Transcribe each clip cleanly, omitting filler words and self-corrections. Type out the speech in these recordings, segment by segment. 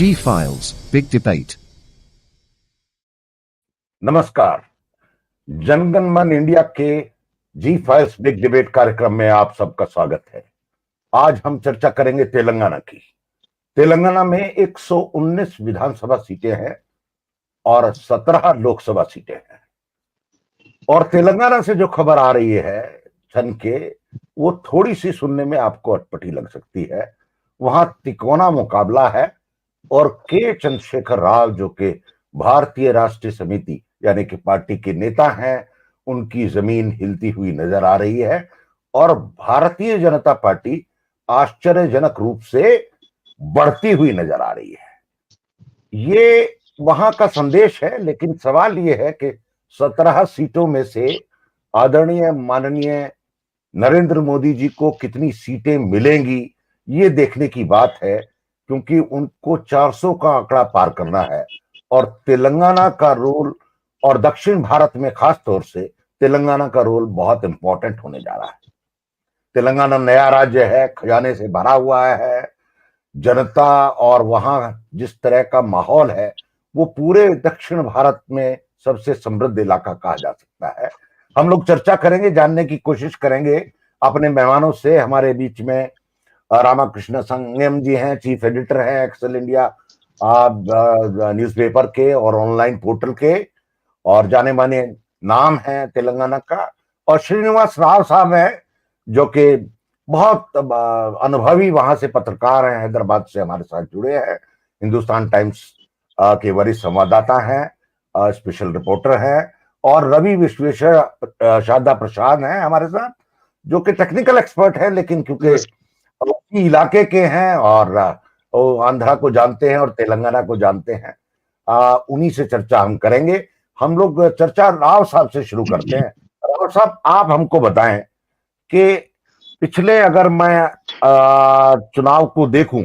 G Files Big Debate। नमस्कार, जनगण मन India के जी फाइल्स बिग डिबेट कार्यक्रम में आप सबका स्वागत है। आज हम चर्चा करेंगे तेलंगाना की। तेलंगाना में 119 विधानसभा सीटें हैं और 17 लोकसभा सीटें हैं। और तेलंगाना से जो खबर आ रही है छन के, वो थोड़ी सी सुनने में आपको अटपटी लग सकती है। वहां तिकोना मुकाबला है और के चंद्रशेखर राव, जो कि भारतीय राष्ट्रीय समिति यानी कि पार्टी के नेता हैं, उनकी जमीन हिलती हुई नजर आ रही है। और भारतीय जनता पार्टी आश्चर्यजनक रूप से बढ़ती हुई नजर आ रही है। ये वहां का संदेश है, लेकिन सवाल ये है कि 17 सीटों में से आदरणीय माननीय नरेंद्र मोदी जी को कितनी सीटें मिलेंगी, ये देखने की बात है, क्योंकि उनको 400 का आंकड़ा पार करना है। और तेलंगाना का रोल, और दक्षिण भारत में खास तौर से तेलंगाना का रोल बहुत इंपॉर्टेंट होने जा रहा है। तेलंगाना नया राज्य है, खजाने से भरा हुआ है, जनता और वहां जिस तरह का माहौल है, वो पूरे दक्षिण भारत में सबसे समृद्ध इलाका कहा जा सकता है। हम लोग चर्चा करेंगे, जानने की कोशिश करेंगे अपने मेहमानों से। हमारे बीच में रामाकृष्ण संगम जी हैं, चीफ एडिटर हैं एक्सेल इंडिया न्यूज़पेपर के और ऑनलाइन पोर्टल के, और जाने माने नाम है तेलंगाना का। और श्रीनिवास राव साहब हैं, जो कि बहुत अनुभवी वहां से पत्रकार हैं, हैदराबाद से हमारे साथ जुड़े हैं, हिंदुस्तान टाइम्स के वरिष्ठ संवाददाता हैं, स्पेशल रिपोर्टर हैं। और रवि विश्वेश्वर शारदा प्रसाद हैं हमारे साथ, जो कि टेक्निकल एक्सपर्ट हैं, लेकिन क्योंकि उसी इलाके के हैं और वो आंध्रा को जानते हैं और तेलंगाना को जानते हैं, उन्हीं से चर्चा हम करेंगे। हम लोग चर्चा राव साहब से शुरू करते हैं। राव साहब, आप हमको बताएं कि पिछले, अगर मैं चुनाव को देखूं,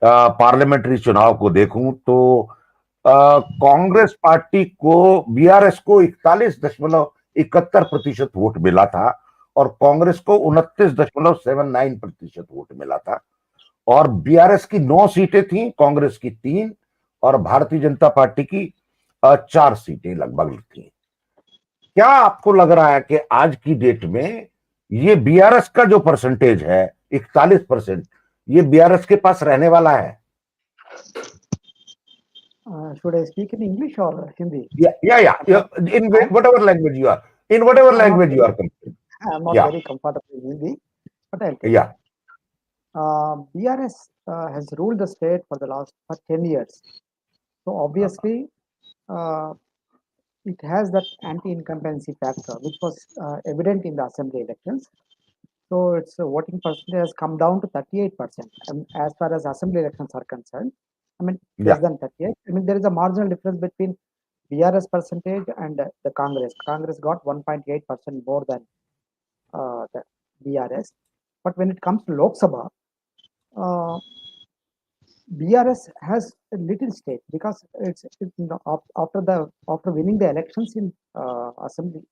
पार्लियामेंट्री चुनाव को देखूं, तो कांग्रेस पार्टी को, बीआरएस को 41.71% वोट मिला था और कांग्रेस को 29.79% वोट मिला था। और बीआरएस की 9 सीटें थी, कांग्रेस की 3 और भारतीय जनता पार्टी की 4 सीटें लगभग थी। क्या आपको लग रहा है कि आज की डेट में ये बीआरएस का जो परसेंटेज है 41%, ये बीआरएस के पास रहने वाला है? Should I speak in English or Hindi? Yeah. In whatever language you are, comfortable. I'm not very comfortable in Hindi, but I'll tell Yeah. you. BRS has ruled the state for 10 years. So obviously, it has that anti-incumbency factor, which was evident in the assembly elections. So its voting percentage has come down to 38%. As far as assembly elections are concerned, I mean, less than 38. I mean, there is a marginal difference between BRS percentage and the Congress. Congress got 1.8% more than the BRS. But when it comes to Lok Sabha, BRS has a little stake because it's after winning the elections in assembly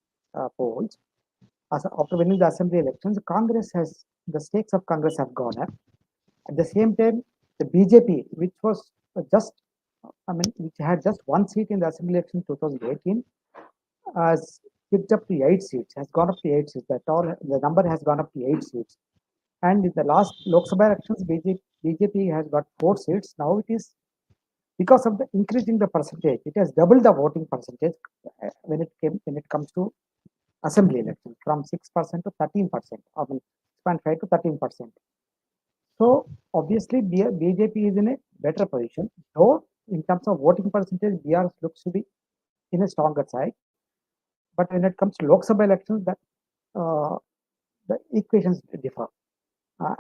polls. After winning the assembly elections, the stakes of Congress have gone up. At the same time, the BJP, which had just 1 seat in the assembly election 2018, has picked up to 8 seats, has gone up to 8 seats. The number has gone up to 8 seats. And in the last Lok Sabha elections, BJP has got 4 seats. Now it is, because of the increasing the percentage, it has doubled the voting percentage when it comes to assembly elections, from 6% to 13%, I mean 6.5 to 13%. So obviously BJP is in a better position, though in terms of voting percentage, BRS looks to be in a stronger side. But when it comes to Lok Sabha elections, the equations differ.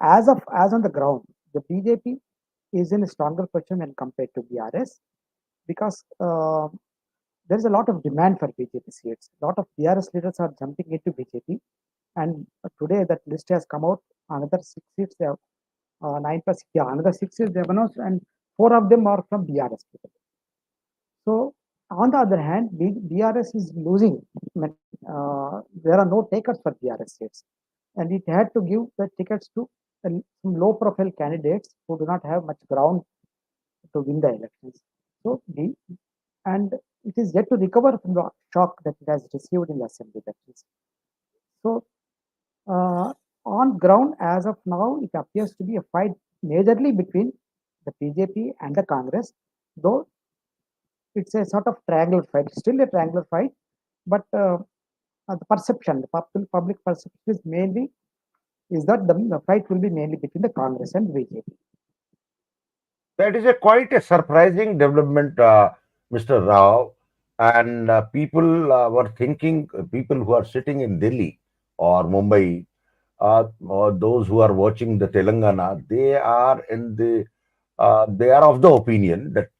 As on the ground, the BJP is in a stronger position when compared to BRS, because there is a lot of demand for BJP seats. A lot of BRS leaders are jumping into BJP, and today that list has come out. Another 6 seats, they have 9 plus, another 6 seats they have announced, and 4 of them are from BRS people. So on the other hand, BRS is losing. There are no takers for BRS seats, and it had to give the tickets to some low-profile candidates who do not have much ground to win the elections. So and it is yet to recover from the shock that it has received in the assembly elections. So on ground, as of now, it appears to be a fight majorly between the BJP and the Congress, though it's a sort of triangular fight, still a triangular fight, but the perception, the public perception is mainly is that the fight will be mainly between the Congress and BJP. That is quite a surprising development, Mr. Rao. And people were thinking, people who are sitting in Delhi or Mumbai, or those who are watching the Telangana, they are of the opinion that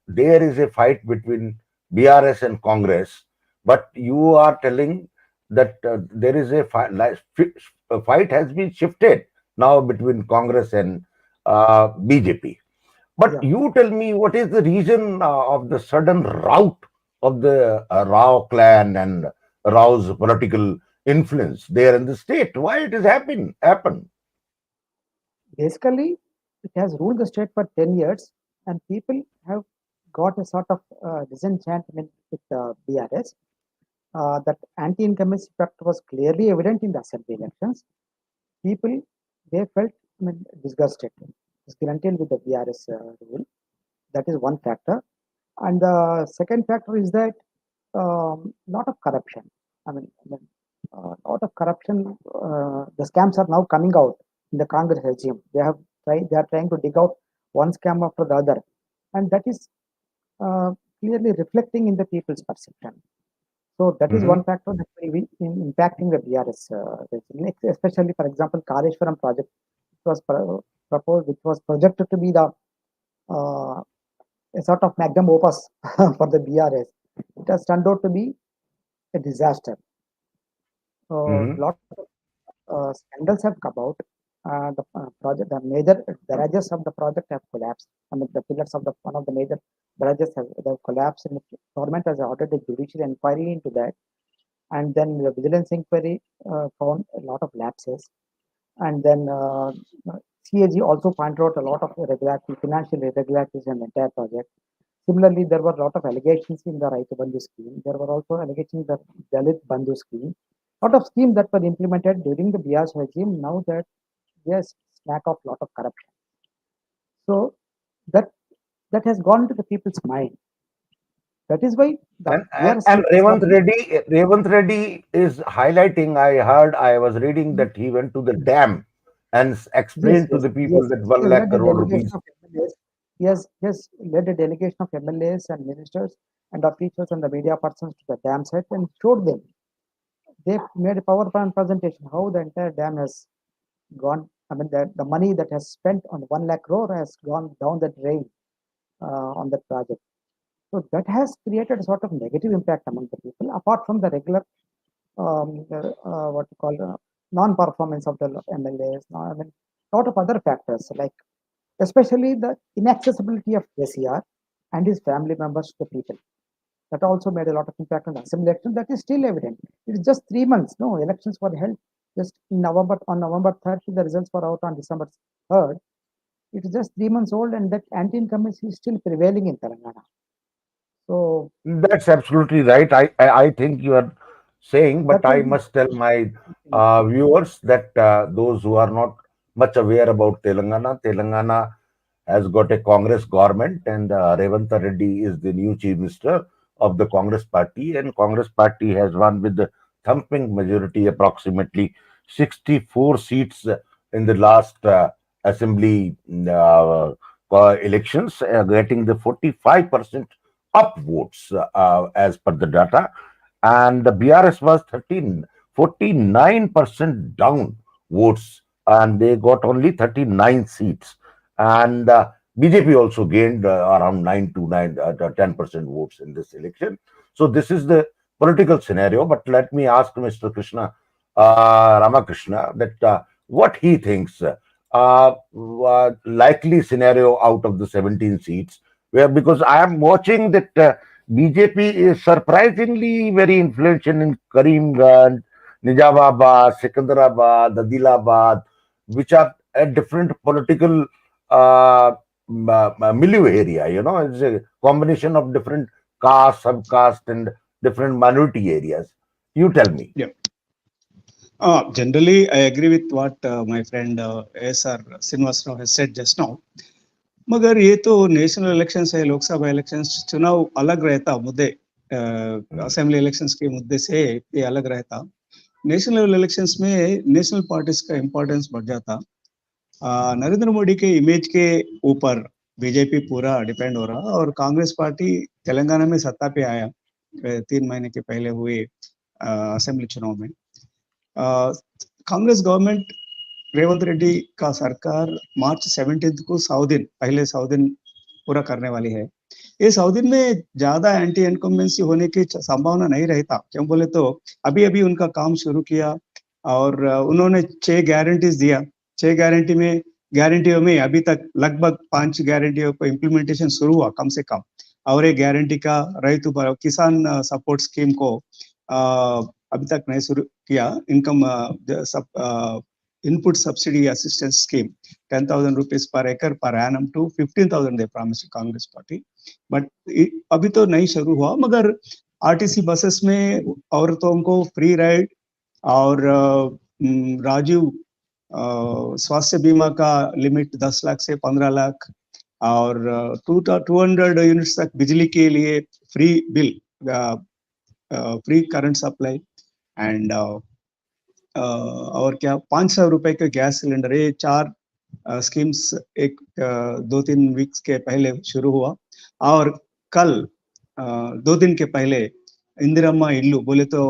there is a fight between BRS and Congress, but you are telling that there is a fight, a fight has been shifted now between Congress and BJP. But Yeah. you tell me, what is the reason of the sudden rout of the Rao clan and Rao's political influence there in the state? Why it has happened? Basically, it has ruled the state for 10 years, and people have got a sort of disenchantment with BRS. That anti-incumbency factor was clearly evident in the assembly elections. People, they felt disgusted, disgruntled with the BRS rule. That is one factor. And the second factor is that lot of corruption. Lot of corruption. The scams are now coming out in the Congress regime. They are trying to dig out one scam after the other, and that is clearly reflecting in the people's perception. So that is one factor that may be impacting the BRS regime. Especially, for example, Kaleshwaram project, which was proposed, which was projected to be the a sort of magnum opus for the BRS. It has turned out to be a disaster. Lot of scandals have come out. The major barrages of the project have collapsed. The pillars of one of the major barrages have collapsed, and the government has ordered a judicial inquiry into that. And then the vigilance inquiry found a lot of lapses. And then CAG also pointed out a lot of financial irregularities in the entire project. Similarly, there were a lot of allegations in the Raitu Bandhu scheme. There were also allegations that Dalit Bandhu scheme. A lot of schemes that were implemented during the BRS regime, now that there's lack of lot of corruption. So that has gone into the people's mind. That is why and Revanth Reddy is highlighting. I was reading that he went to the dam and explained to the people that 1 lakh crore rupees. Yes, led a delegation of MLAs and ministers and officials and the media persons to the dam site and showed them. They made a PowerPoint presentation how the entire dam has gone. The money that has spent on 1 lakh crore has gone down the drain on that project. So that has created a sort of negative impact among the people, apart from the regular non-performance of the MLAs. Lot of other factors, like especially the inaccessibility of KCR and his family members to the people. That also made a lot of impact on the assembly election. That is still evident. It is just 3 months. No, elections were held just in November. On November 30, the results were out on December 3rd. It is just 3 months old, and that anti-incumbency is still prevailing in Telangana. So that's absolutely right. I think you are saying, but I must tell my viewers that those who are not much aware about Telangana has got a Congress government, and Revanth Reddy is the new chief minister of the Congress party, and Congress party has won with the thumping majority, approximately 64 seats in the last assembly elections, getting the 45% up votes as per the data, and the BRS was 49% down votes, and they got only 39 seats. And BJP also gained around 10% votes in this election. So this is the political scenario. But let me ask Mr. Krishna Ramakrishna that what he thinks likely scenario out of the 17 seats, where, because I am watching that BJP is surprisingly very influential in Karimganj, Nizamabad, Secunderabad, Adilabad, which are different political milieu area, it's a combination of different caste, subcaste, and different minority areas. You tell me. Yeah. Generally, I agree with what my friend ASR Srinivasrao has said just now. मगर ये तो national elections है, Lok Sabha elections, चुनाव अलग रहता, मुद्दे assembly elections के मुद्दे से ये अलग रहता। नेशनल इलेक्शंस में नेशनल पार्टीज का इम्पोर्टेंस बढ़ जाता। नरेंद्र मोदी के इमेज के ऊपर बीजेपी पूरा डिपेंड हो रहा, और कांग्रेस पार्टी तेलंगाना में सत्ता पे आया 3 महीने के पहले हुए असेंबली चुनाव में। कांग्रेस गवर्नमेंट, रेवंत रेड्डी का सरकार मार्च 17 को 100 दिन पहले 100 दिन पूरा करने वाली है। ये 100 दिन में ज्यादा एंटी इनकम्बेंसी होने की संभावना नहीं रहता। क्यों बोले तो अभी अभी उनका काम शुरू किया, और उन्होंने 6 गारंटीज दिया। 6 गारंटियों में अभी तक लगभग 5 गारंटियों को इम्प्लीमेंटेशन शुरू हुआ कम से कम, और एक गारंटी का रैतु किसान सपोर्ट स्कीम को अभी तक नहीं शुरू किया। Income input subsidy assistance scheme 10,000 rupees per acre per annum to 15,000 they promise Congress party, but अभी तो नहीं शुरू हुआ। मगर आरटीसी बसेस में औरतों को फ्री राइड, और राजीव स्वास्थ्य बीमा का लिमिट 10 लाख से 15 लाख, और 200 यूनिट्स तक बिजली के लिए free bill, free current supply, and और क्या 500 रुपए के गैस सिलेंडर। ये 4 स्कीम्स एक 2-3 वीक्स के पहले शुरू हुआ। और कल 2 दिन के पहले इंदिरम्मा इल्लू बोले तो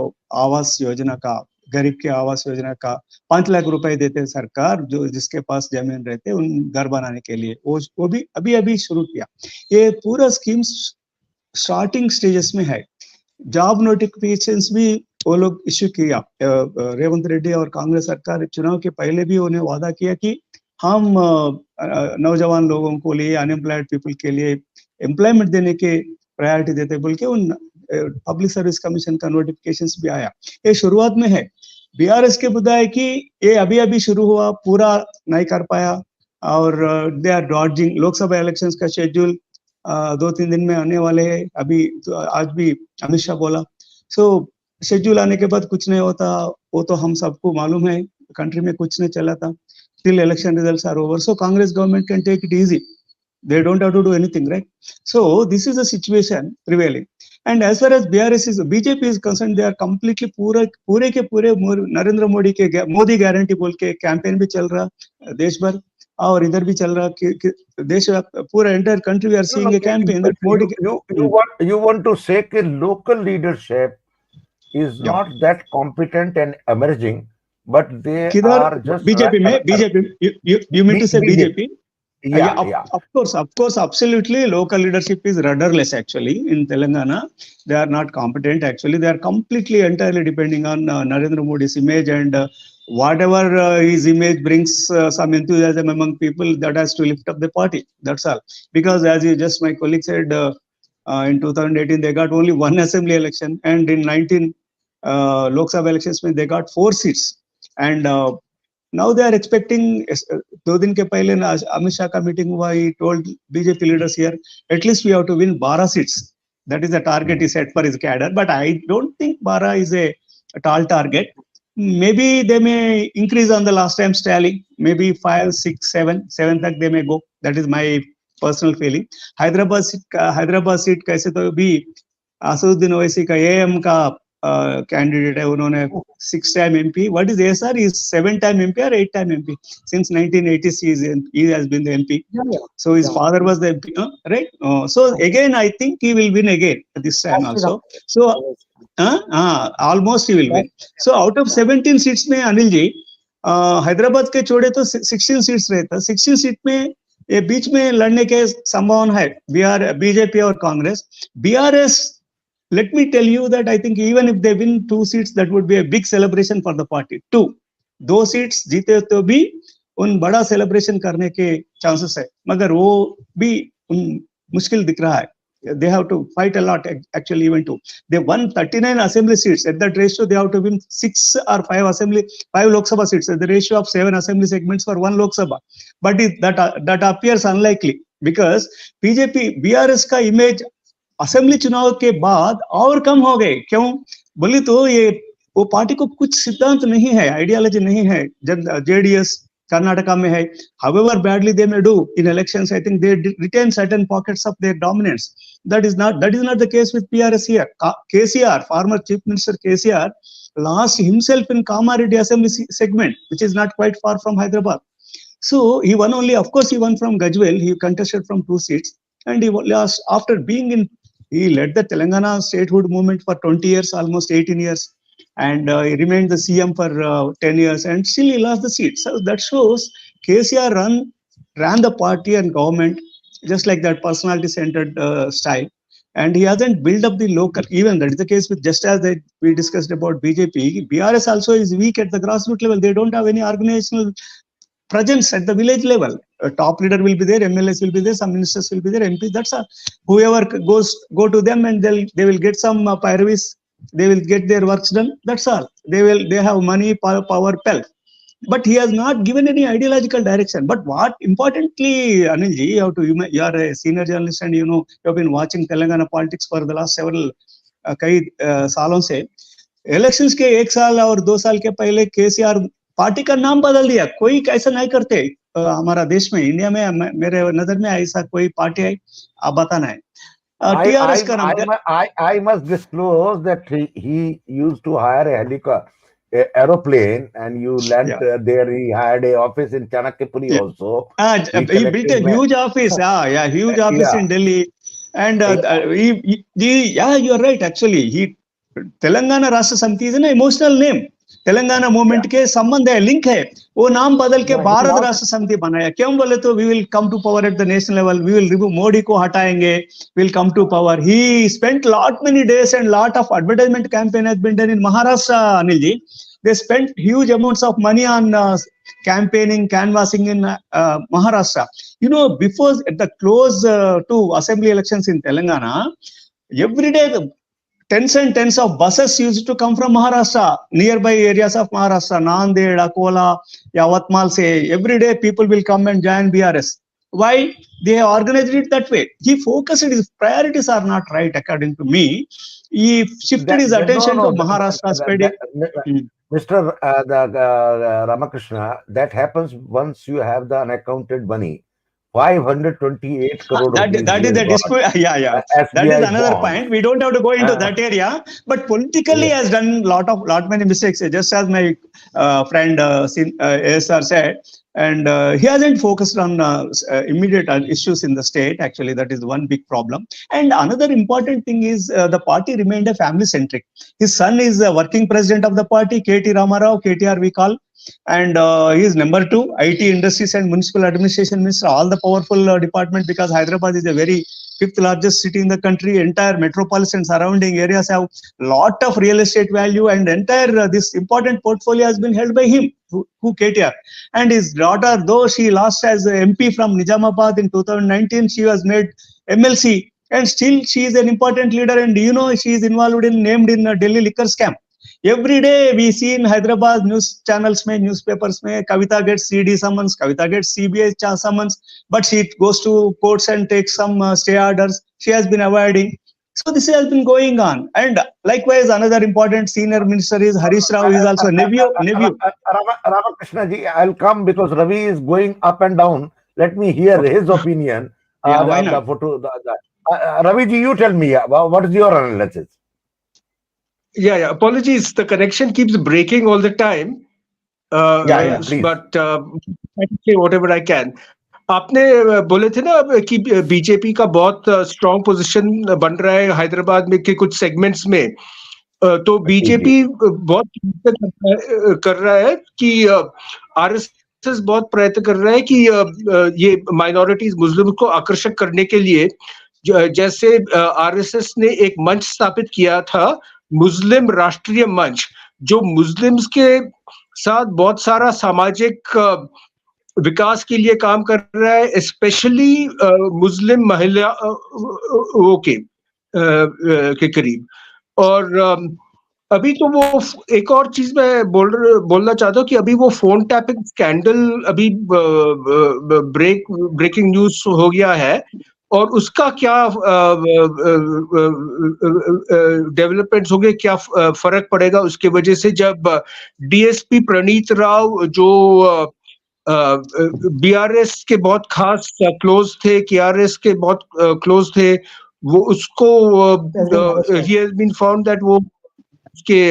आवास योजना का, गरीब के आवास योजना का 5 लाख रुपए देते सरकार, जो जिसके पास जमीन रहते उन घर बनाने के लिए, वो भी अभी अभी शुरू किया। ये पूरा स्कीम स्टार्टिंग स्टेजेस में है। जॉब नोटिफिकेशंस भी वो लोग इश्यू किया। रेवंत रेड्डी और कांग्रेस सरकार चुनाव के पहले भी उन्हें वादा किया कि हम नौजवान लोगों को लिए, अनएम्प्लॉयड पीपल के लिए एम्प्लॉयमेंट देने के प्रायोरिटी देते बोल के उन पब्लिक सर्विस कमीशन का नोटिफिकेशंस भी आया। ये शुरुआत में है। बीआरएस के बुद्धा है कि ये अभी अभी शुरू हुआ, पूरा नहीं कर पाया, और they are dodging. Lok Sabha elections का शेड्यूल 2-3 दिन में आने वाले हैं। अभी तो आज भी अमित शाह बोला। सो शेड्यूल आने के बाद कुछ नहीं होता, वो तो हम सबको मालूम है। कंट्री में कुछ नहीं चला था। Still election results are over. So Congress government can take it easy. They don't have to do anything, right? So this is the situation prevailing. And as far as BJP is concerned, they are completely पूरे के पूरे नरेंद्र मोदी के Modi guarantee बोल के campaign भी चल रहा देश भर, और इधर भी चल रहा कि देश पूरा entire country we are seeing a campaign that Modi. You want to say कि local leadership is not that competent and emerging, but they are just BJP में BJP. You mean to say BJP? Yeah. Of course, absolutely. Local leadership is rudderless actually in Telangana. They are not competent actually. They are completely entirely depending on Narendra Modi's image, and whatever his image brings some enthusiasm among people, that has to lift up the party. That's all. Because as my colleague said, in 2018 they got only 1 assembly election, and in 19 Lok Sabha elections they got 4 seats, and now they are expecting 2 दिन के पहले अमित शाह का meeting हुआ. He told BJP leaders here, at least we have to win 12 seats. That is the target he set for his cadre. But I don't think 12 is a tall target. Maybe they may increase on the last time's tally. Maybe 5, 6, 7 तक they may go. That is my personal feeling. Hyderabad seat कैसे तो भी असदुद्दीन ओवैसी का AM का candidate है. उन्होंने 6-time MP. What is ASR? Is 7-time MP or 8-time MP? Since 1980s, he has been the MP. So his father was the MP, right? So again, I think he will win again this time also. So almost he will win. So out of 17 seats में अनिल जी हैदराबाद के छोड़े तो 16 seats रहता. 16 seat में ये बीच में लड़ने के संभावना है BJP और Congress. BRS, let me tell you that I think even if they win 2 seats, that would be a big celebration for the party. 2 seats जीते तो भी उन बड़ा celebration करने के chances है, मगर वो भी मुश्किल दिख रहा है. They have to fight a lot actually. Even to they won 39 assembly seats. At that ratio, they have to win 6 or 5 Lok Sabha seats. At the ratio of 7 assembly segments for 1 Lok Sabha. But that appears unlikely. Because BJP BRS का image assembly चुनाव के बाद और कम हो गए। क्यों बोली तो ये वो पार्टी को कुछ सिद्धांत नहीं है, आइडियोलॉजी नहीं है। जेडीएस कर्नाटका में है, however badly they may do in elections, I think they retain certain pockets of their dominance. That is not the case with PRS here. KCR, former Chief Minister KCR, lost himself in Kamareddy Assembly segment, which is not quite far from Hyderabad. So he won only, of course, he won from Gajwel. He contested from 2 seats, and he lost after being in. He led the Telangana statehood movement for 20 years, almost 18 years. And he remained the CM for 10 years, and still he lost the seat. So that shows KCR ran the party and government just like that, personality-centered style. And he hasn't built up the local, even that is the case with, just as we discussed about BJP, BRS also is weak at the grassroots level. They don't have any organizational presence at the village level. A top leader will be there, MLAs will be there, some ministers will be there, MPs, that's all. Whoever go to them and they will get some pyravis. They will get their works done. That's all. They have money, power, pelf. But he has not given any ideological direction. But what importantly, Anilji, you are a senior journalist and you have been watching Telangana politics for the last several सालों से. Elections के 1 साल और 2 साल के पहले KCR party का नाम बदल दिया. कोई ऐसा नहीं करते हमारा देश में, इंडिया में मेरे नजर में ऐसा कोई पार्टी है, आप बताना है. I must disclose that he used to hire a aeroplane and you land there. He had a office in Chanakyapuri also. He built a huge office. Huge office in Delhi. And you are right. Actually, Telangana Rashtra Samiti is an emotional name. Telangana movement के संबंध है, link है. वो नाम बदल के भारत राष्ट्र समिति बनाया. क्यों बोले तो we will come to power at the national level, we will remove, Modi को हटाएंगे, we will come to power. He spent lot many days and lot of advertisement campaign has been done in Maharashtra. Anil ji, they spent huge amounts of money on campaigning, canvassing in Maharashtra. Before at the close to assembly elections in Telangana, every day tens and tens of buses used to come from Maharashtra, nearby areas of Maharashtra, Nanded, Akola, Yavatmal. Say every day people will come and join BRS. Why? They have organized it that way. He focused, his priorities are not right according to me. He shifted his attention to Maharashtra. Mr. Ramakrishna, that happens once you have the unaccounted money. 528 crore. That is the dispute. That is another point. We don't have to go into that area. But politically has done many mistakes. Just as my friend ASR said, and he hasn't focused on immediate issues in the state. Actually, that is one big problem. And another important thing is the party remained a family-centric. His son is the working president of the party, KT Ramarao, KTR we call. And he is number 2, IT Industries and Municipal Administration Minister, all the powerful department, because Hyderabad is a very 5th largest city in the country. Entire metropolis and surrounding areas have lot of real estate value, and entire this important portfolio has been held by him, who KTR. And his daughter, though she lost as MP from Nizamabad in 2019, she was made MLC, and still she is an important leader. And she is named in Delhi liquor scam. Every day we see in Hyderabad news channels, newspapers, Kavita gets CD summons, Kavita gets CBI summons, but she goes to courts and takes some stay orders. She has been avoiding. So this has been going on. And likewise, another important senior minister is Harish Rao, who is also nephew. Ramakrishna ji, I'll come because Ravi is going up and down. Let me hear his opinion. Why not? Ravi ji, you tell me, what is your analysis? Yeah. Apologies. The connection keeps breaking all the time. Please. But I can say whatever I can. आपने बोले थे ना कि BJP का बहुत strong position बन रहा है हैदराबाद में के कुछ सेगमेंट्स में, तो बीजेपी बहुत कर रहा है कि आरएस बहुत प्रयत्न कर रहा है कि ये माइनॉरिटीज मुस्लिम को आकर्षक करने के लिए, जैसे आरएसएस ने एक मंच स्थापित किया था, मुस्लिम राष्ट्रीय मंच, जो मुस्लिम्स के साथ बहुत सारा सामाजिक विकास के लिए काम कर रहा है, स्पेशली मुस्लिम महिलाओं के करीब. और अभी तो वो एक और चीज मैं बोलना चाहता हूँ कि अभी वो फोन टैपिंग स्कैंडल अभी ब्रेकिंग न्यूज हो गया है, और उसका क्या डेवलपमेंट्स होंगे, क्या फर्क पड़ेगा उसके वजह से, जब डीएसपी प्रणीत राव जो बीआरएस के बहुत खास क्लोज थे, केआरएस के बहुत क्लोज थे, वो उसको ही हैज बीन फाउंड दैट वो उसके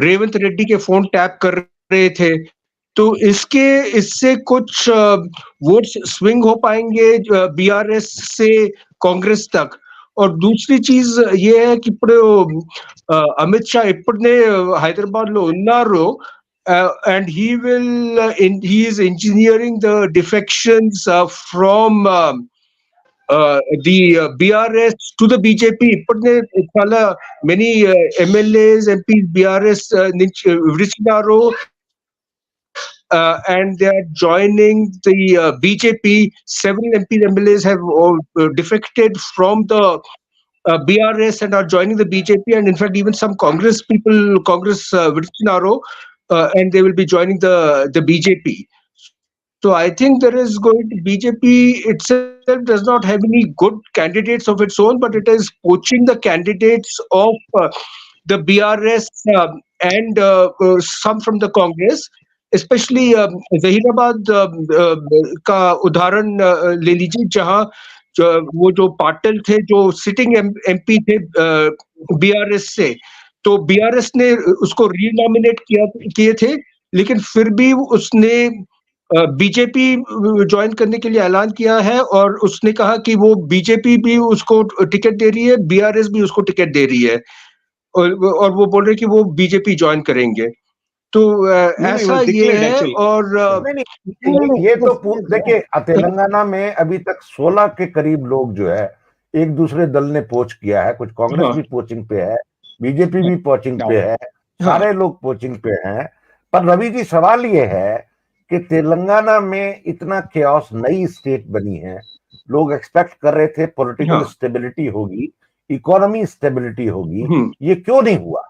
रेवंत रेड्डी के फोन टैप कर रहे थे। तो इससे कुछ वोट्स स्विंग हो पाएंगे बीआरएस से कांग्रेस तक। और दूसरी चीज ये है कि अमित शाह इपड़ने हैदराबाद లో ఉన్నారు, and he is engineering the defections from the BRS to the BJP. ఇప్పటినే చాలా many MLAs, MPs BRS నుంచి విడిచినారు, and they are joining the BJP. Several MPs, MLAs have defected from the BRS and are joining the BJP, and in fact even some Congress people, Congress విడిచినారు, and they will be joining the BJP. So I think there is going to, BJP itself does not have any good candidates of its own, but it is poaching the candidates of the BRS and some from the Congress, especially Zaheerabad का उदाहरण ले लीजिए, जहां वो जो पाटिल थे जो sitting MP थे बीआरएस से, तो बीआरएस ने उसको रीनॉमिनेट किए थे, लेकिन फिर भी उसने बीजेपी ज्वाइन करने के लिए ऐलान किया है, और उसने कहा कि वो बीजेपी भी उसको टिकट दे रही है, बीआरएस भी उसको टिकट दे रही है, और वो बोल रहे कि वो बीजेपी ज्वाइन करेंगे। तो ऐसा ये है। और ये तो देखिए, तेलंगाना में अभी तक 16 के करीब लोग जो है एक दूसरे दल ने पोच किया है। कुछ कांग्रेस भी पोचिंग पे है, बीजेपी भी पोचिंग पे है, सारे लोग पोचिंग पे हैं। पर रवि जी, सवाल ये है कि तेलंगाना में इतना केओस, नई स्टेट बनी है, लोग एक्सपेक्ट कर रहे थे पॉलिटिकल स्टेबिलिटी होगी, इकोनॉमी स्टेबिलिटी होगी, ये क्यों नहीं हुआ?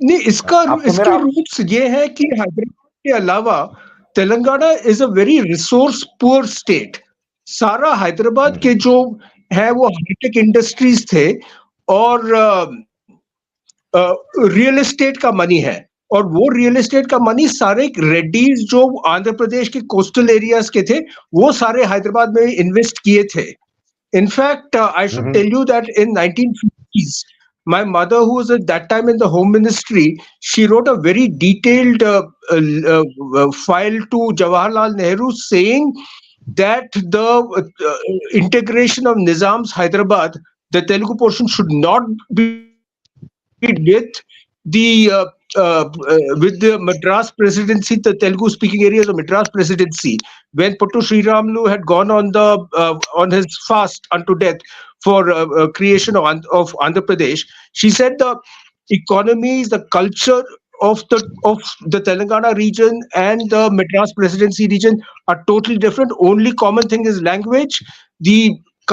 नहीं, इसके रूट्स ये है कि हैदराबाद के अलावा Telangana is a very resource poor state. सारा हैदराबाद के जो है वो हाईटेक इंडस्ट्रीज थे, और रियल एस्टेट का मनी है, और वो रियल एस्टेट का मनी सारे रेड्डीज जो आंध्र प्रदेश के कोस्टल एरियाज के थे, वो सारे हैदराबाद में इन्वेस्ट किए थे। In fact I should tell you that in 1950s, my mother, who was at that time in the home ministry, she wrote a very detailed file to Jawaharlal Nehru saying that the integration of Nizam's Hyderabad, the Telugu portion, should not be with the Madras presidency, the Telugu speaking areas of Madras presidency, when Puttu Sriramulu had gone on his fast unto death for creation of Andhra Pradesh. She said the economies, the culture of the Telangana region and the Madras presidency region are totally different. Only common thing is language. The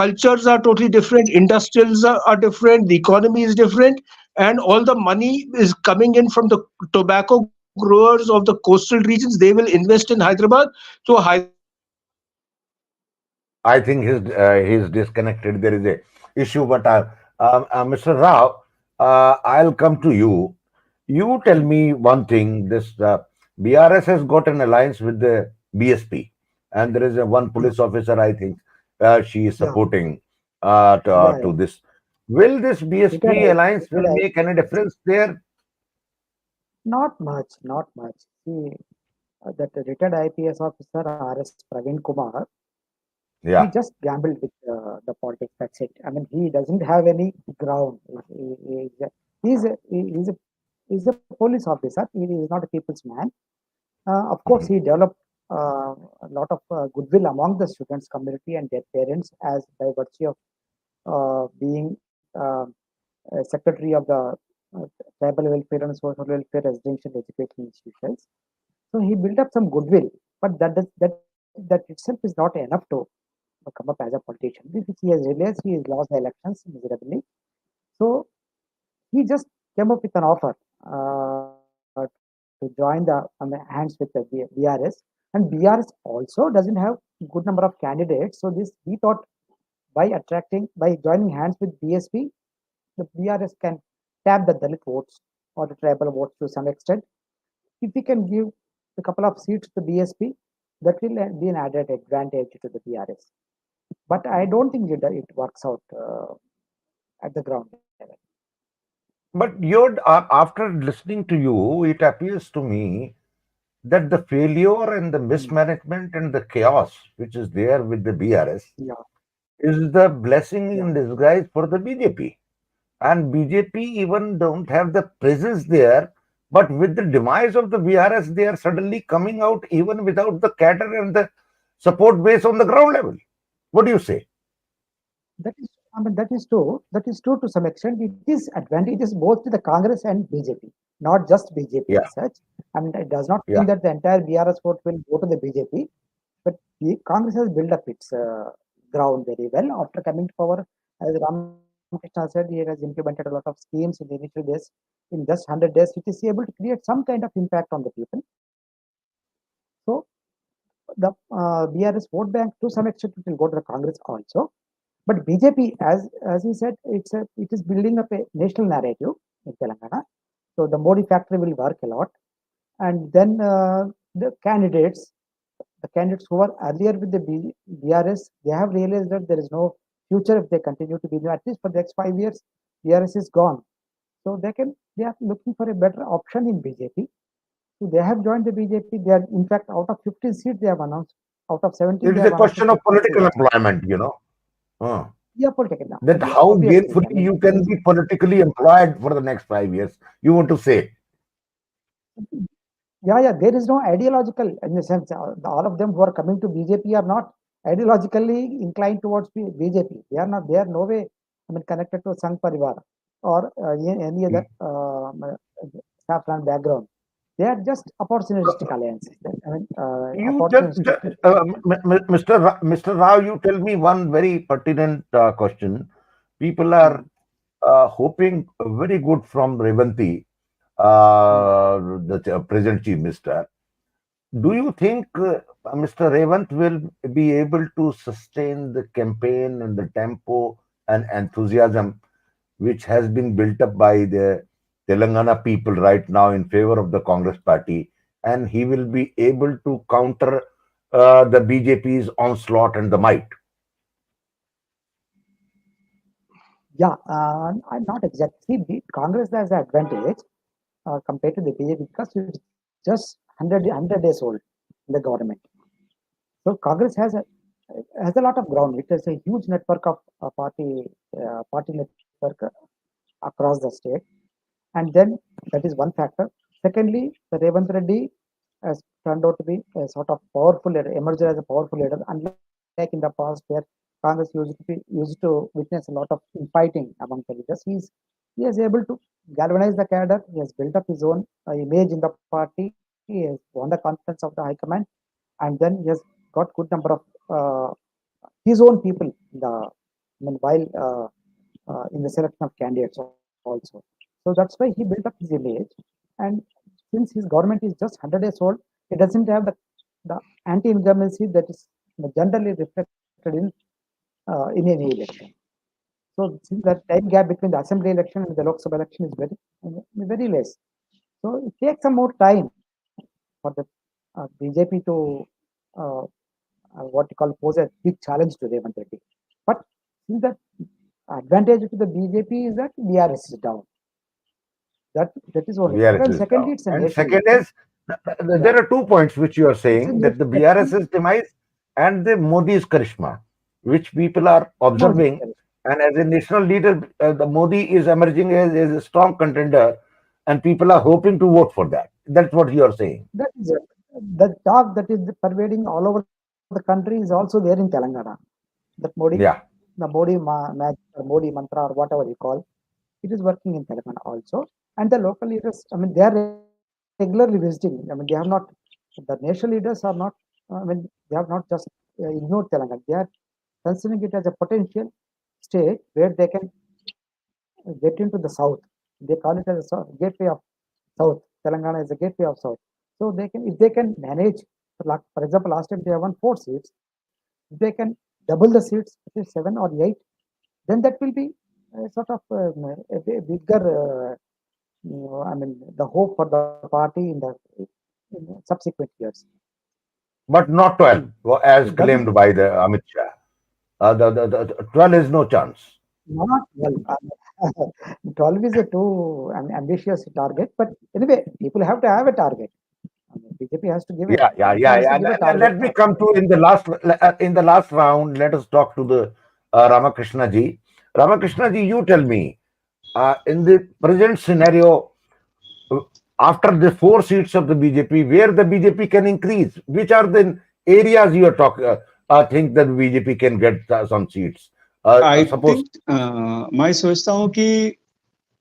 cultures are totally different, industrials are different, the economy is different, and all the money is coming in from the tobacco growers of the coastal regions. They will invest in Hyderabad. So I think he's disconnected. There is a issue, but Mr. Rao, I'll come to you. You tell me one thing. This BRS has got an alliance with the BSP, and there is one police officer, I think, she is supporting to this. Will this BSP alliance will make any difference there? Not much, not much. See, that retired IPS officer R.S. Praveen Kumar, he just gambled with the politics. That's it. I mean, he doesn't have any ground. He's a police officer. He is not a people's man. Of course, he developed a lot of goodwill among the students community and their parents, as by virtue of being secretary of the tribal welfare and social welfare residential education institutions. So he built up some goodwill, but that itself is not enough to come up as a politician. Because he has realized he has lost the elections miserably. So he just came up with an offer to join the hands with the BRS, and BRS also doesn't have good number of candidates. So this he thought by joining hands with BSP, the BRS can tap the Dalit votes or the tribal votes to some extent. If we can give a couple of seats to BSP, that will be an added advantage to the BRS. But I don't think it works out at the ground level. But after listening to you, it appears to me that the failure and the mismanagement and the chaos which is there with the BRS Yeah. is the blessing in disguise for the BJP. And BJP even don't have the presence there, but with the demise of the BRS, they are suddenly coming out even without the cadre and the support base on the ground level. What do you say? That is, that is true. That is true to some extent. It is advantageous both to the Congress and BJP, not just BJP Yeah. as such. It does not Yeah. mean that the entire BRS vote will go to the BJP, but the Congress has built up its ground very well after coming to power. As Ramakrishna said, he has implemented a lot of schemes in the initial days. In just 100 days, it is able to create some kind of impact on the people. So the BRS vote bank, to some extent, it will go to the Congress also. But BJP, as he said, it is building up a national narrative in Telangana. So the Modi factor will work a lot. And then the candidates who were earlier with the BRS, they have realized that there is no future if they continue to be there. At least for the next 5 years, BRS is gone. So they are looking for a better option in BJP. So they have joined the BJP. They are, in fact, out of 15 seats they have announced, out of 17. It is a question of political employment, Yeah, political. That how gainfully you can be politically employed for the next 5 years. You want to say? Yeah. There is no ideological, in the sense, all of them who are coming to BJP are not ideologically inclined towards BJP. They are not. They are no way, connected to Sangh Parivar or any other saffron background. They are just opportunistic alliances. Mr. Rao, you tell me one very pertinent question. People are hoping very good from Revanthi, the present Chief Minister. Do you think Mr. Revant will be able to sustain the campaign and the tempo and enthusiasm which has been built up by the Telangana people right now in favor of the Congress party, and he will be able to counter the BJP's onslaught and the might? Yeah, not exactly. Congress has an advantage compared to the BJP because it's just 100 days old in the government. So Congress has a lot of ground. It has a huge network of party network across the state, and then that is one factor. Secondly, the Revanth Reddy has turned out to be a sort of powerful leader, emerged as a powerful leader, unlike in the past where Congress used to witness a lot of infighting among the leaders. He is able to galvanize the cadre. He has built up his own image in the party. He has won the confidence of the high command, and then he has got good number of his own people in the while in the selection of candidates also. So that's why he built up his image. And since his government is just 100 days old, it doesn't have the anti-incumbency that is generally reflected in any election. So since the time gap between the assembly election and the Lok Sabha election is very less. So it takes some more time for the BJP to what you call pose a big challenge to Revanth Reddy. But since the advantage to the BJP is that BRS is down. That is one. And secondly, it's a and second is there are 2 points which you are saying, that the BRS's demise and the Modi's charisma, which people are observing. And as a national leader, the Modi is emerging as a strong contender, and people are hoping to vote for that. That's what you are saying. That is the talk that is pervading all over the country is also there in Telangana. That Modi, the Modi magic or Modi mantra or whatever you call, it is working in Telangana also. And the local leaders, they are regularly visiting. They have not, the national leaders are not, they have not just ignored Telangana. They are considering it as a potential state where they can get into the south They call it as a gateway of South. Telangana is a gateway of South. So they can, if they can manage, for example, last time they have won 4 seats. If they can double the seats, which is 7 or 8, then that will be sort of a bigger, the hope for the party in the subsequent years. But not 12, as claimed by the Amit Shah. The 12 is no chance. Not well. 12 is a too ambitious target, but anyway, people have to have a target. BJP has to give it. Yeah. Let me come to in the last round. Let us talk to the Ramakrishna ji. Ramakrishna ji, you tell me, in the present scenario, after the 4 seats of the BJP, where the BJP can increase, which are the areas you are talking? Think that BJP can get some seats. I suppose मैं सोचता हूँ कि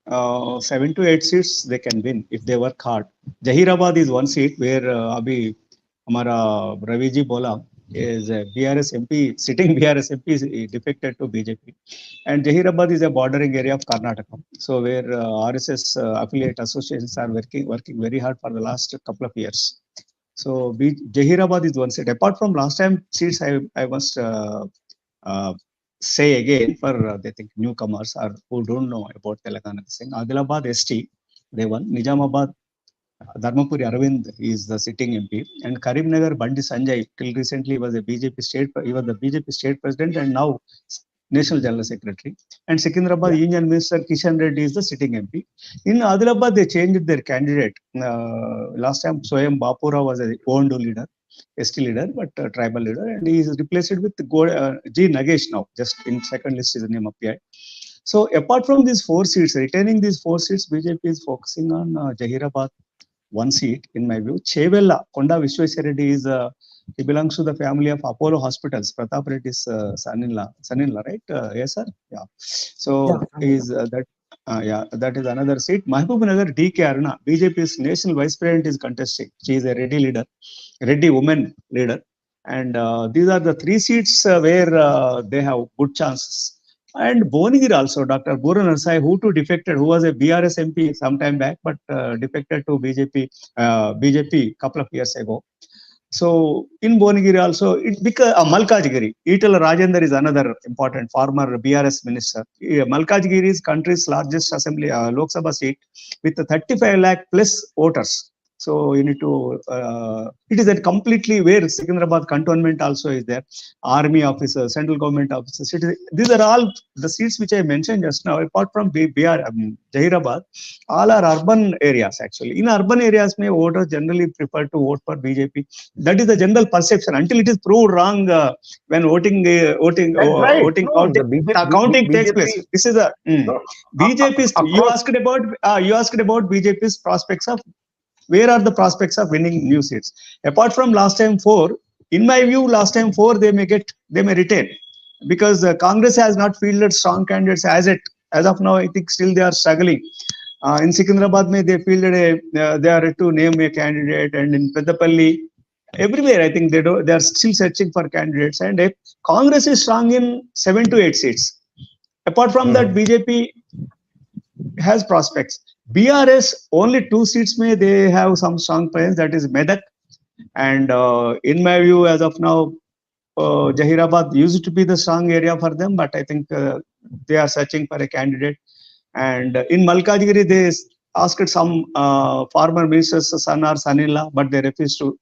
7 to 8 seats they can win if they work hard. Jahirabad is one seat where अभी हमारा रवि जी बोला is a BRS MP, sitting BRS MP is defected to BJP, and Jahirabad is a bordering area of Karnataka. So where RSS affiliate associations are working very hard for the last couple of years. So Jahirabad is one seat. Apart from last time seats, I must say again for they think newcomers or who don't know about Telangana thing. Adilabad ST they won. Nizamabad Dharmapuri Arvind is the sitting MP, and Karimnagar Bandi Sanjay till recently was a BJP state. He was the BJP state president and now National General Secretary. And Secunderabad Union Minister Kishan Reddy is the sitting MP. In Adilabad they changed their candidate. Last time Soyam Bapura was a owned leader. ST leader, but tribal leader, and he is replaced with G. Nagesh now. Just in second list is the name appeared. So apart from these 4 seats, retaining these 4 seats, BJP is focusing on Jahirabad, 1 seat in my view. Chevella, Konda Vishweswar Reddy is he belongs to the family of Apollo Hospitals. Pratap Reddy's son-in-law, right? Yes, sir. Yeah. So is that. That is another seat. Mahbub Nagar D.K. Aruna, BJP's national vice president, is contesting. She is a Reddy leader, Reddy woman leader, and these are the 3 seats where they have good chances. And Bhuvanagiri also, Dr. Buru Narsai, who defected, who was a BRS MP some time back, but defected to BJP couple of years ago. So in Bhuvanagiri also, because Malkajgiri, Itala Rajendra is another important former BRS minister. Malkajgiri is country's largest assembly Lok Sabha seat with 35 lakh plus voters. So you need to, it is a completely where Secunderabad cantonment also is there. Army officers, central government officers. These are all the seats which I mentioned just now. Apart from Jahirabad, all are urban areas actually. In urban areas, voters generally prefer to vote for BJP. That is the general perception until it is proved wrong when counting counting takes place. This is a BJP's. You asked about BJP's prospects of. Where are the prospects of winning new seats? Apart from last time 4, in my view, last time 4 they may retain, because Congress has not fielded strong candidates as of now. I think still they are struggling. In Secunderabad, they fielded they are to name a candidate, and in Peddapalli, everywhere I think they are still searching for candidates. And if Congress is strong in 7 to 8 seats. Apart from that, BJP has prospects. BRS only 2 seats they have some strong presence, that is Medak, and in my view as of now Jahirabad used to be the strong area for them, but I think they are searching for a candidate. And in Malkajgiri they asked some former ministers son or son-in-law, but they refused to.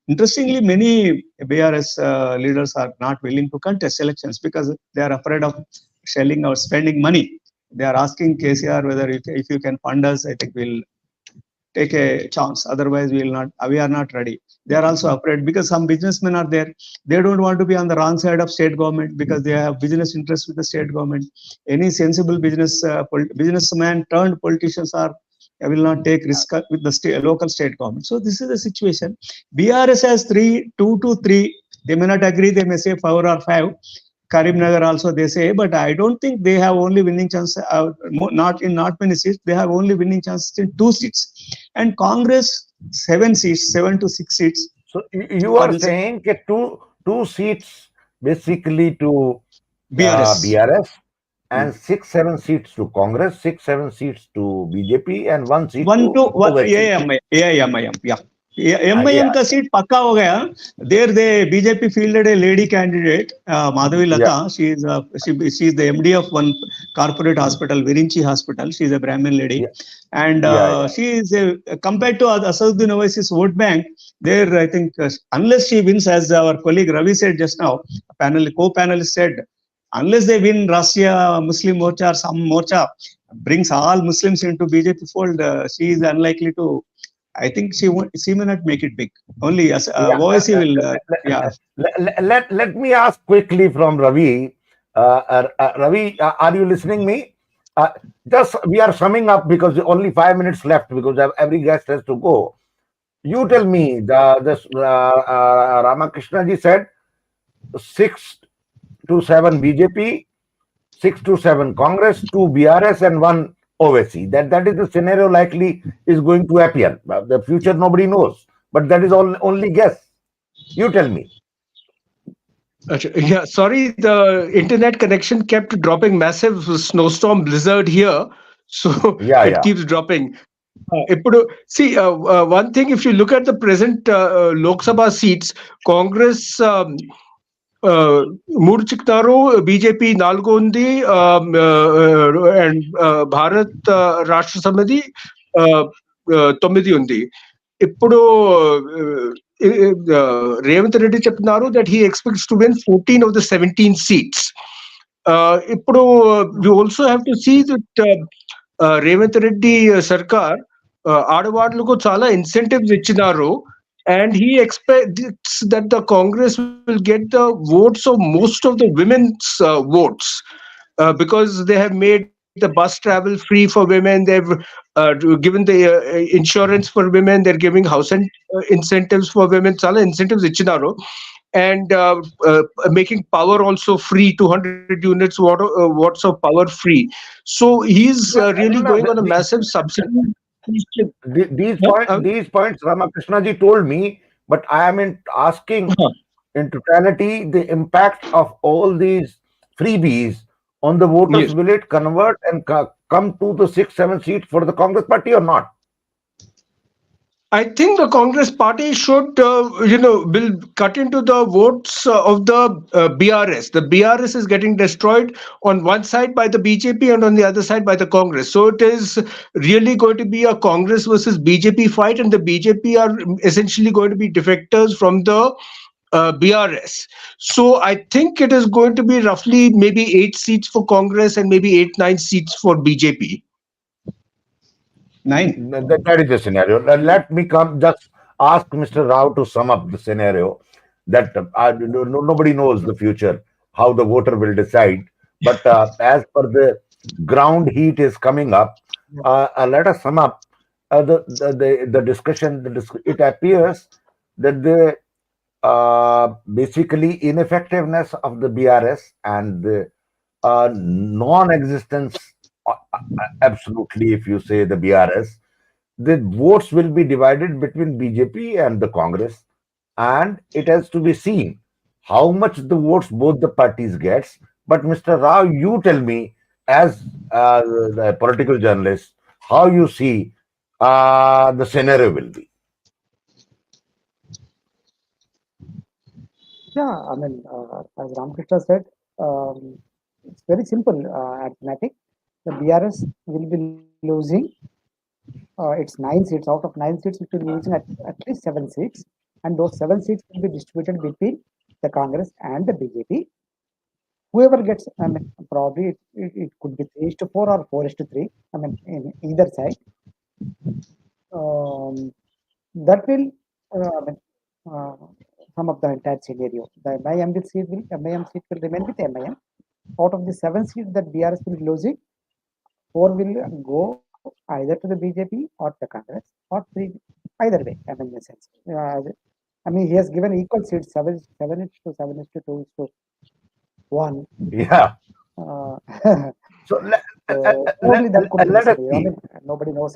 Interestingly, many BRS leaders are not willing to contest elections because they are afraid of shelling or spending money. They are asking KCR whether if you can fund us, I think we'll take a chance. Otherwise, we are not ready. They are also afraid because some businessmen are there. They don't want to be on the wrong side of state government because they have business interests with the state government. Any sensible businessman turned politicians will not take risk with the local state government. So this is the situation. BRS has 2 to 3. They may not agree. They may say 4 or 5. Karimnagar also they say, but I don't think they have only winning chance. Not many seats. They have only winning chances in 2 seats, and Congress 7 to 6 seats. So you are saying that two seats basically to BRS, and 6-7 seats to Congress, 6-7 seats to BJP, and 1 seat one to two OIC. AIMIM, yeah. MIM yeah. का seat पक्का हो गया. There the BJP fielded a lady candidate, Madhavi Lata. She is the MD of one corporate hospital, Virinchi Hospital. She is a Brahmin lady, and she is compared to Asaduddin Owaisi's vote bank. There, I think, unless she wins, as our colleague Ravi said just now, co-panelist said, unless they win Russia, Muslim Morcha or some Morcha brings all Muslims into BJP fold, she is unlikely to. I think she may not make it big. Only as OIC will. Let me ask quickly from Ravi. Ravi, are you listening me? Just we are summing up because only 5 minutes left because every guest has to go. You tell me. Ramakrishna ji said 6-7 BJP, 6-7 Congress, 2 BRS, and 1 OIC. That is the scenario likely is going to appear. The future nobody knows, but that is only guess. You tell me. Yeah, sorry, the internet connection kept dropping. Massive snowstorm blizzard here, so it keeps dropping. See, one thing, if you look at the present Lok Sabha seats, Congress మూడు చిక్తారు, BJP 4 ఉంది, and Bharat రాష్ట్ర సమితి 9 ఉంది. ఇప్పుడు రేవంత్ రెడ్డి చెప్తున్నారు that he expects to win 14 of the 17 seats. ఇప్పుడు we also have to see that Revanth Reddy సర్కార్ ఆడవాళ్లకు చాలా ఇన్సెంటివ్స్ ఇచ్చినారు, and he expects that the Congress will get the votes of most of the women's votes, because they have made the bus travel free for women, they've given the insurance for women, they're giving house and incentives for women, chala incentives ichinaru, and making power also free, 200 units watts of power free. So he's really going on a massive subsidy. These points Ramakrishna ji told me, but I am asking in totality the impact of all these freebies on the voters. Will it convert and come to the 6-7 seats for the Congress party or not? I think the Congress party should, will cut into the votes of the BRS. The BRS is getting destroyed on one side by the BJP and on the other side by the Congress. So it is really going to be a Congress versus BJP fight, and the BJP are essentially going to be defectors from the BRS. So I think it is going to be roughly maybe 8 seats for Congress and maybe 8-9 seats for BJP. 9. That is the scenario. Let me just ask Mr. Rao to sum up the scenario. That nobody knows the future, how the voter will decide. But as per the ground heat is coming up, let us sum up the discussion. It appears that the basically ineffectiveness of the BRS and the non-existence, absolutely, if you say the BRS, the votes will be divided between BJP and the Congress, and it has to be seen how much the votes both the parties gets. But Mr. Rao, you tell me, as a political journalist, how you see the scenario will be. Yeah, I mean, as Ramakrishna said, it's very simple arithmetic. The BRS will be losing its 9 seats. Out of 9 seats, it will be losing at least 7 seats, and those 7 seats will be distributed between the Congress and the BJP. Whoever gets, I mean, probably it could be 3:4 or 4:3. I mean, in either side. That will sum up the entire scenario. The MIM seat will remain with MIM. Out of the 7 seats that BRS will be losing, 4 will go either to the BJP or the Congress, or 3, either way. I mean, in a sense, he has given equal seats, 7:2:1. Yeah. So only that could let us see. Nobody knows.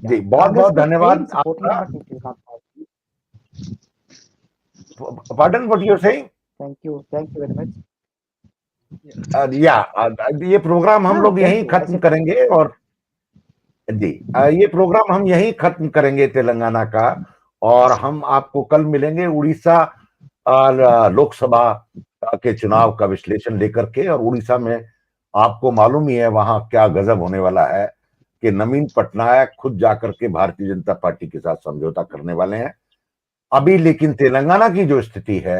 जी बहुत धन्यवाद आपका. Pardon, what you are saying? Thank you very much. ये programme हम लोग यहीं खत्म करेंगे और जी ये प्रोग्राम हम यहीं खत्म करेंगे तेलंगाना का, और हम आपको कल मिलेंगे उड़ीसा लोकसभा के चुनाव का विश्लेषण लेकर के। और उड़ीसा में आपको मालूम ही है वहां क्या गजब होने वाला है कि नवीन पटनायक खुद जाकर के भारतीय जनता पार्टी के साथ समझौता करने वाले हैं अभी। लेकिन तेलंगाना की जो स्थिति है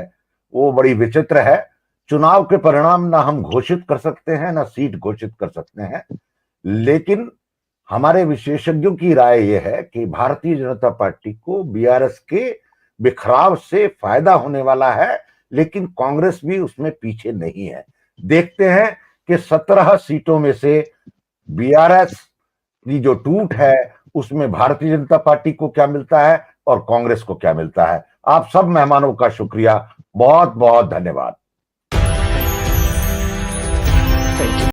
वो बड़ी विचित्र है। चुनाव के परिणाम ना हम घोषित कर सकते हैं ना सीट घोषित कर सकते हैं, लेकिन हमारे विशेषज्ञों की राय यह है कि भारतीय जनता पार्टी को बीआरएस के बिखराव से फायदा होने वाला है, लेकिन कांग्रेस भी उसमें पीछे नहीं है। देखते हैं कि 17 सीटों में से बीआरएस की जो टूट है उसमें भारतीय जनता पार्टी को क्या मिलता है और कांग्रेस को क्या मिलता है। आप सब मेहमानों का शुक्रिया, बहुत बहुत धन्यवाद।